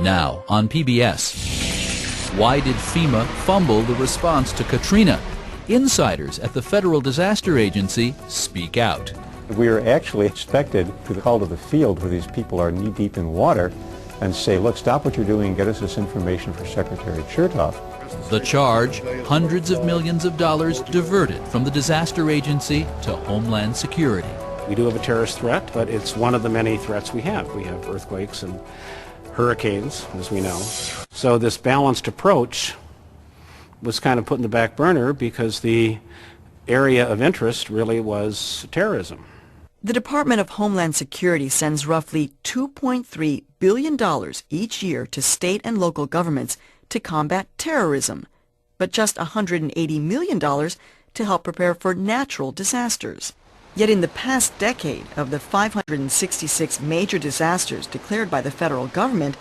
Now on PBS. Why did FEMA fumble the response to Katrina? Insiders at the Federal Disaster Agency speak out. We are actually expected to call to the field where these people are knee-deep in water and say, look, stop what you're doing and get us this information for Secretary Chertoff. The charge, hundreds of millions of dollars diverted from the disaster agency to Homeland Security. We do have a terrorist threat, but it's one of the many threats we have. We have earthquakes and hurricanes, as we know. So this balanced approach was kind of put in the back burner because the area of interest really was terrorism. The Department of Homeland Security sends roughly $2.3 billion each year to state and local governments to combat terrorism, but just $180 million to help prepare for natural disasters. Yet in the past decade, of the 566 major disasters declared by the federal government,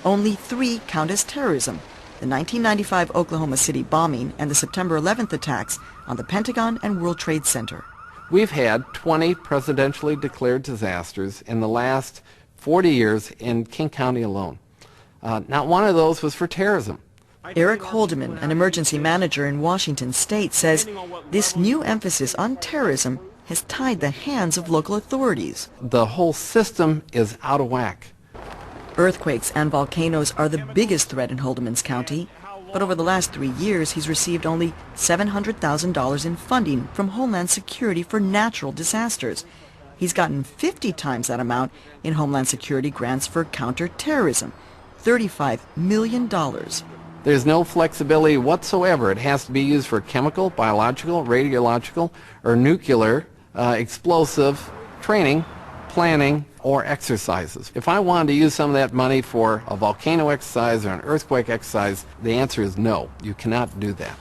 only 3 count as terrorism: the 1995 Oklahoma City bombing and the September 11th attacks on the Pentagon and World Trade Center. We've had 20 presidentially declared disasters in the last 40 years in King County alone. Not one of those was for terrorism. Eric Holdeman, an emergency manager in Washington State, says this new emphasis on terrorism has tied the hands of local authorities. The whole system is out of whack. Earthquakes and volcanoes are the biggest threat in Holdeman's county, but over the last 3 years he's received only $700,000 in funding from Homeland Security for natural disasters. He's gotten 50 times that amount in Homeland Security grants for counterterrorism, $35 million. There's no flexibility whatsoever. It has to be used for chemical, biological, radiological, or nuclear explosive training, planning, or exercises. If I wanted to use some of that money for a volcano exercise or an earthquake exercise, the answer is no. You cannot do that.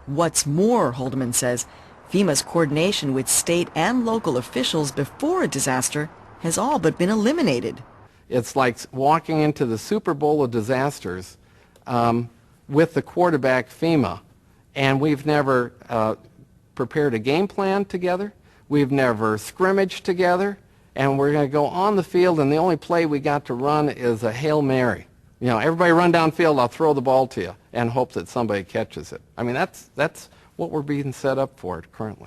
What's more, Holdeman says, FEMA's coordination with state and local officials before a disaster has all but been eliminated. It's like walking into the Super Bowl of disasters with the quarterback FEMA, and we've never prepared a game plan together. We've never scrimmaged together, and we're going to go on the field, and the only play we got to run is a Hail Mary. You know, everybody run downfield, I'll throw the ball to you, and hope that somebody catches it. I mean, that's what we're being set up for currently.